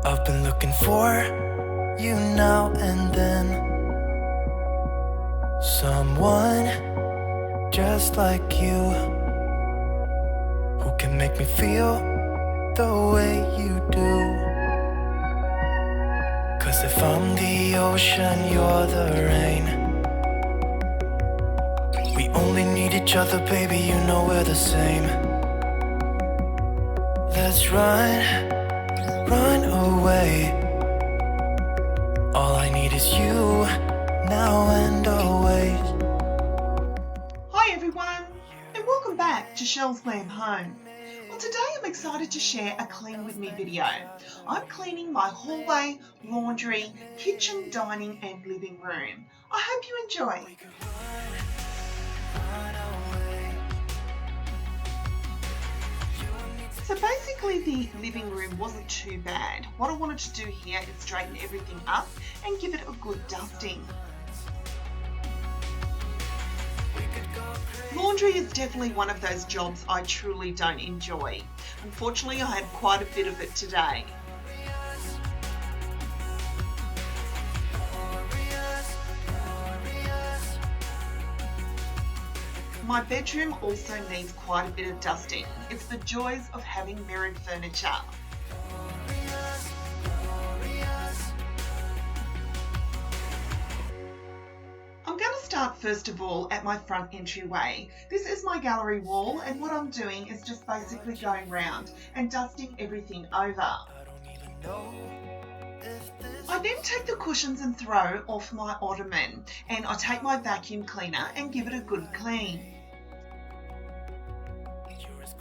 I've been looking for you now and then. Someone just like you, who can make me feel the way you do. 'Cause if I'm the ocean, you're the rain. We only need each other, baby, you know we're the same. Let's run away. All I need is you, now and always. Hi everyone, and welcome back to Shell's Glam Home. Well, today I'm excited to share a clean with me video. I'm cleaning my hallway, laundry, kitchen, dining and living room. I hope you enjoy. So basically the living room wasn't too bad. What I wanted to do here is straighten everything up and give it a good dusting. Laundry is definitely one of those jobs I truly don't enjoy. Unfortunately, I had quite a bit of it today. My bedroom also needs quite a bit of dusting. It's the joys of having mirrored furniture. I'm going to start first of all at my front entryway. This is my gallery wall, and what I'm doing is just basically going round and dusting everything over. I then take the cushions and throw off my ottoman, and I take my vacuum cleaner and give it a good clean.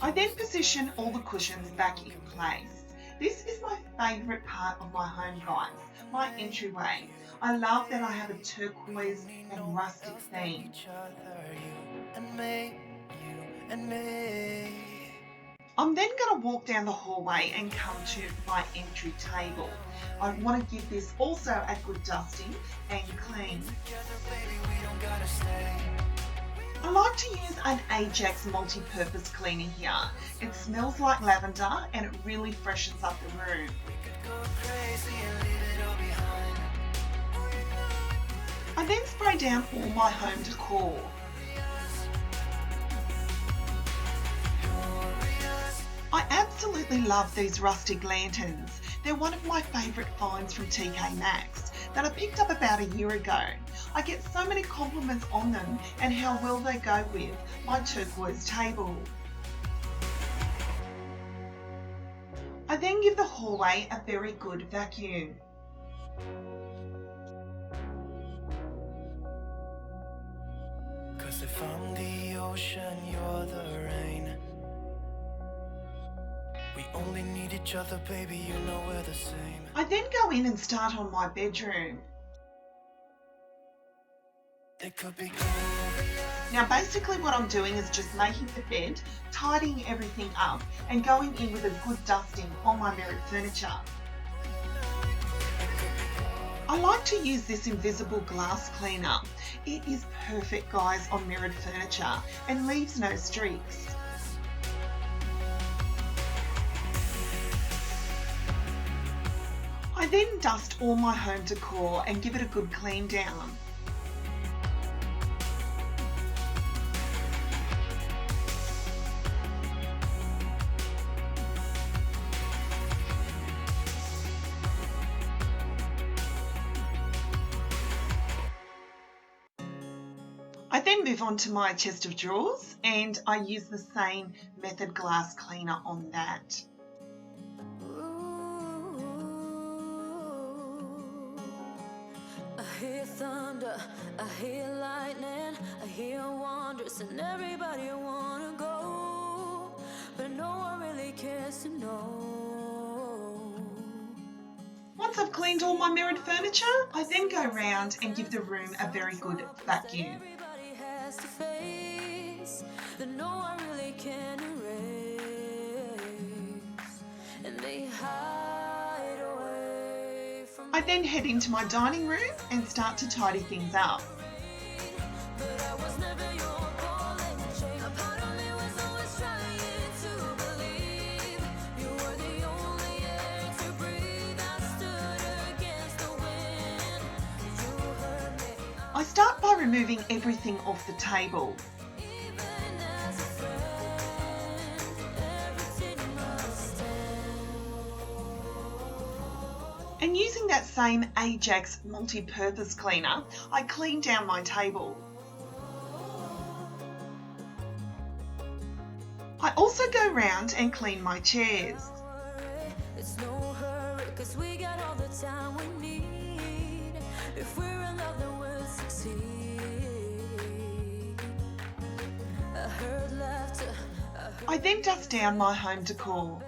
I then position all the cushions back in place. This is my favourite part of my home, guys, my entryway. I love that I have a turquoise and rustic theme. I'm then going to walk down the hallway and come to my entry table. I want to give this also a good dusting and clean. I like to use an Ajax multi-purpose cleaner here. It smells like lavender and it really freshens up the room. I then spray down all my home decor. I absolutely love these rustic lanterns. They're one of my favourite finds from TK Maxx that I picked up about a year ago. I get so many compliments on them and how well they go with my turquoise table. I then give the hallway a very good vacuum. Cause if I'm the ocean, you're the rain. We only need each other, baby, you know we're the same. I then go in and start on my bedroom. It could be Now basically what I'm doing is just making the bed, tidying everything up and going in with a good dusting on my mirrored furniture. I like to use this invisible glass cleaner. It is perfect, guys, on mirrored furniture and leaves no streaks. I then dust all my home decor and give it a good clean down. I then move on to my chest of drawers and I use the same method glass cleaner on that. I hear thunder, I hear lightning, I hear wonders, and everybody wanna go, but no one really cares to know. Once I've cleaned all my mirrored furniture, I then go round and give the room a very good vacuum. Everybody has to face that no one really can erase, and they hide away from. I then head into my dining room and start to tidy things up. But I was never your ball and chain. A part of me was always trying to believe you were the only air to breathe. I I start by removing everything off the table. And using that same Ajax multi-purpose cleaner, I clean down my table. I also go round and clean my chairs. It's no hurry, 'cause we got all the time we need. If we're in love, then we'll succeed. I heard laughter, I then dust down my home decor.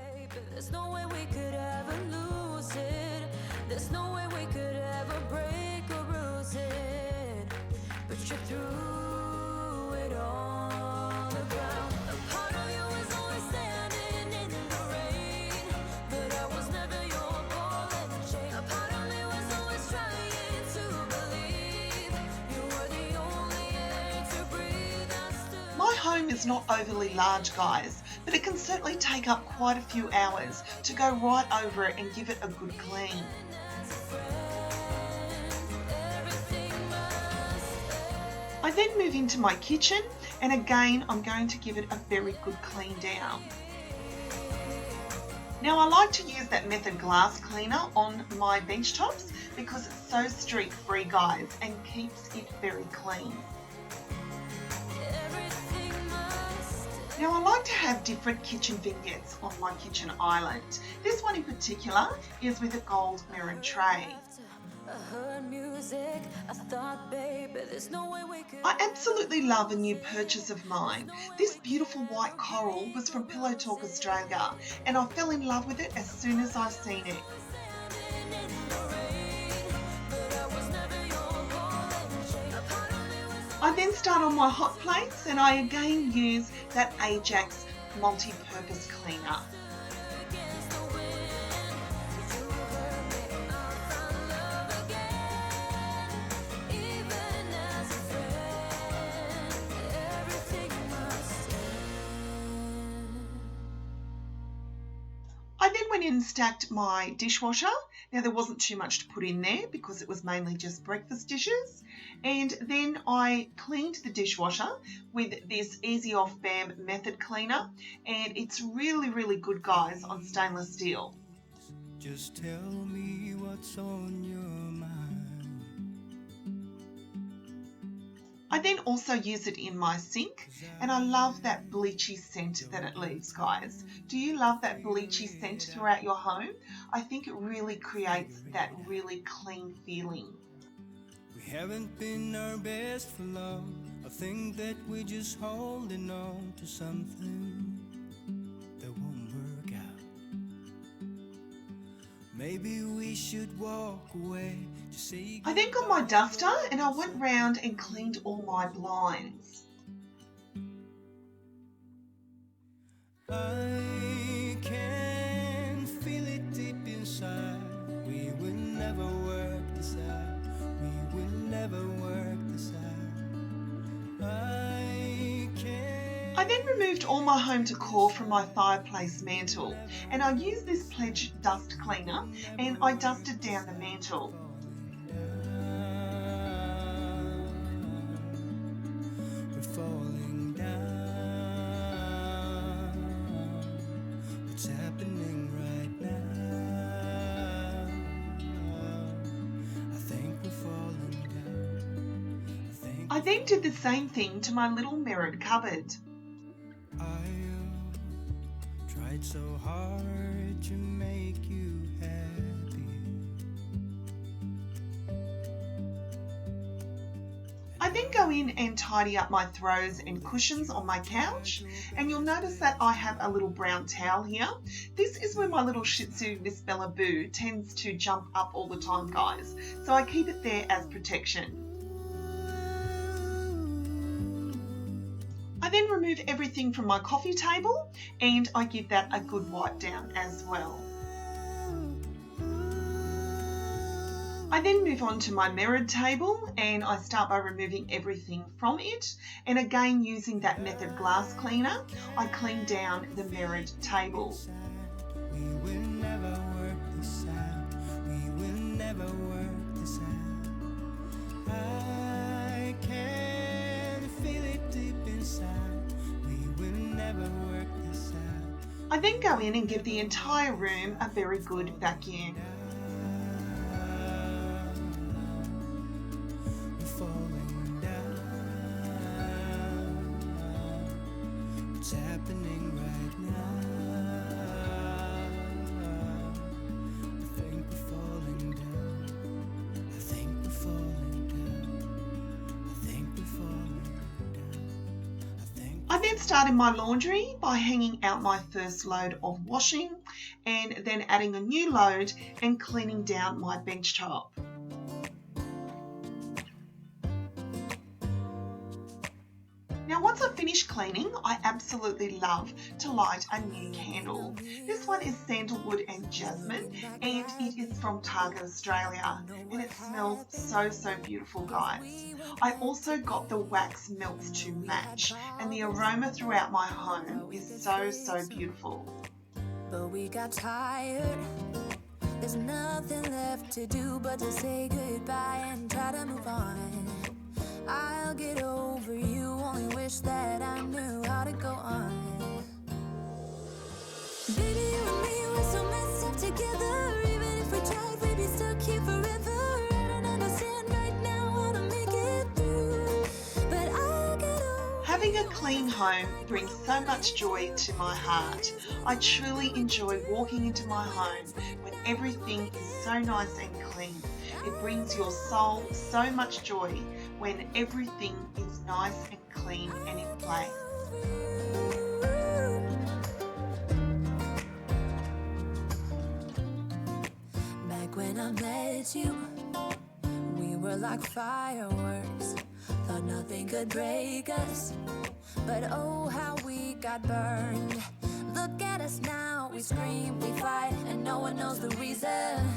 there's no way we could ever lose it. There's no way we could ever break or bruise it. But you threw it on the ground. A part of you is always standing in the rain, but I was never your ball and chain. A part of me was always trying to believe you were the only air to breathe. My home is not overly large, guys, but it can certainly take up quite a few hours to go right over it and give it a good clean. I then move into my kitchen, and again I'm going to give it a very good clean down. Now I like to use that Method glass cleaner on my bench tops because it's so streak free, guys, and keeps it very clean. Now I like to have different kitchen vignettes on my kitchen island. This one in particular is with a gold mirrored tray. I heard music, I thought, baby, there's no way we could. I absolutely love a new purchase of mine. This beautiful white coral was from Pillow Talk Australia, and I fell in love with it as soon as I seen it. I then start on my hot plates, and I again use that Ajax multi-purpose cleaner. I then went in and stacked my dishwasher. Now there wasn't too much to put in there because it was mainly just breakfast dishes. And then I cleaned the dishwasher with this Easy Off Bam Method cleaner. And it's really, really good, guys, on stainless steel. Just tell me what's on your mind. I then also use it in my sink, and I love that bleachy scent that it leaves, guys. Do you love that bleachy scent throughout your home? I think it really creates that really clean feeling. We haven't been our best for long. I think that we're just holding on to something that won't work out. Maybe we should walk away. Just say I then got my duster and I went round and cleaned all my blinds. I can feel it deep inside. We will never work this out. We will never work this out. I then removed all my home decor from my fireplace mantle, and I used this Pledge dust cleaner and I dusted down the mantle. We're falling down. What's happening right now? I think we're falling down. I then did the same thing to my little mirrored cupboard. I tried so hard to make you happy. I then go in and tidy up my throws and cushions on my couch, and you'll notice that I have a little brown towel here. This is where my little Shih Tzu, Miss Bella Boo, tends to jump up all the time, guys, so I keep it there as protection. I then remove everything from my coffee table and I give that a good wipe down as well. I then move on to my mirrored table and I start by removing everything from it, and again using that Method glass cleaner, I clean down the mirrored table. We will never work this out. We will never work this out. I then go in and give the entire room a very good vacuum. We're falling down. What's happening right now? I think we're falling down. I think we're falling down. I think we're falling down. I think. I then started my laundry by hanging out my first load of washing and then adding a new load and cleaning down my bench top. Now once I finish cleaning, I absolutely love to light a new candle. This one is sandalwood and jasmine and it is from Target Australia and it smells so beautiful, guys. I also got the wax melts to match and the aroma throughout my home is so beautiful. But we got tired. There's nothing left to do but to say goodbye and try to move on. I'll get over you, only wish that I knew how to go on. Baby, you and me, we're so messed up together. Even if we tried, we'd be stuck here forever. I don't understand right now how to make it through, but I'll get over. Having a clean home brings so much joy to my heart. I truly enjoy walking into my home when everything is so nice and clean. It brings your soul so much joy when everything is nice and clean and in place. Back when I met you, we were like fireworks. Thought nothing could break us, but oh how we got burned. Look at us now, we scream, we fight, and no one knows the reason.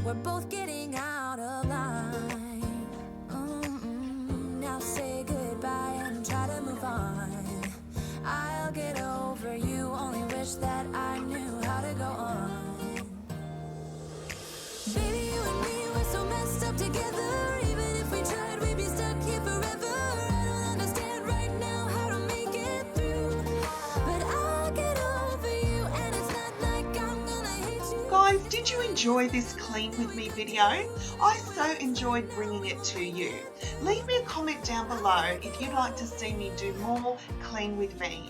We're both getting out of line. Now say goodbye and try to move on. I'll get over you, only wish that I knew how to go on. Baby, you and me, we're so messed up together. Even if we tried, we'd be stuck here forever. I don't understand right now how to make it through, but I'll get over you, and it's not like I'm gonna hate you. Guys, did you enjoy this Clean With Me video? I so enjoyed bringing it to you. Leave me a comment down below if you'd like to see me do more Clean With Me.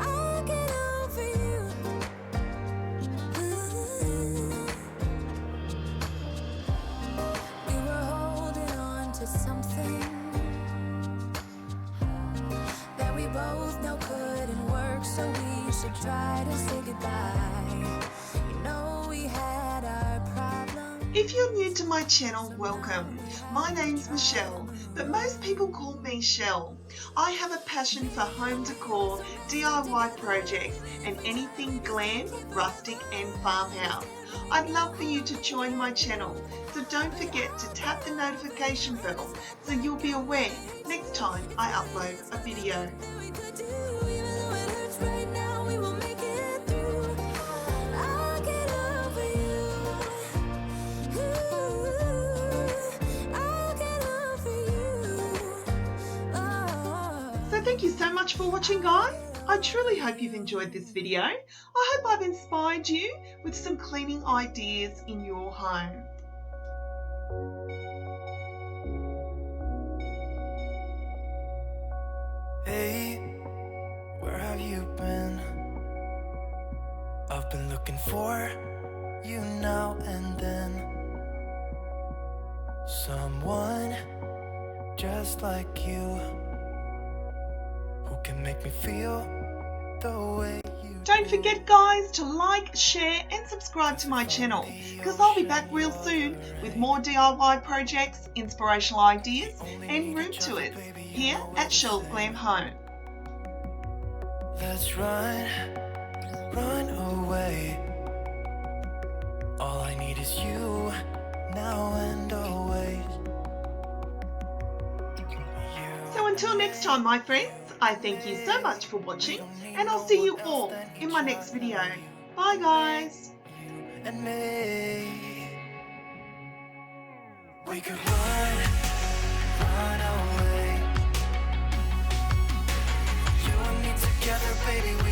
I'll get over you. We were holding on to something that we both know couldn't work, so we should try to say goodbye. You know we had our problems. If you're new to my channel, welcome. My name's Michelle, but most people call me Shell. I have a passion for home decor, DIY projects, and anything glam, rustic, and farmhouse. I'd love for you to join my channel, so don't forget to tap the notification bell so you'll be aware next time I upload a video. We could do, even though it hurts right now, we will make it through. I'll get over you. I'll get over you. Oh. So thank you so much for watching, guys. I truly hope you've enjoyed this video. I hope I've inspired you with some cleaning ideas in your home. Hey, where have you been? I've been looking for you now and then. Someone just like you, who can make me feel the way you Don't forget, guys, to like, share and subscribe to my channel, because I'll be back real soon with more DIY projects, inspirational ideas and room tours here at Shell's Glam Home. Let's run away. All I need is you, now and always. So until next time, my friends, I thank you so much for watching, and I'll see you all in my next video. Bye, guys. And me, we could run away. You and me together, baby, we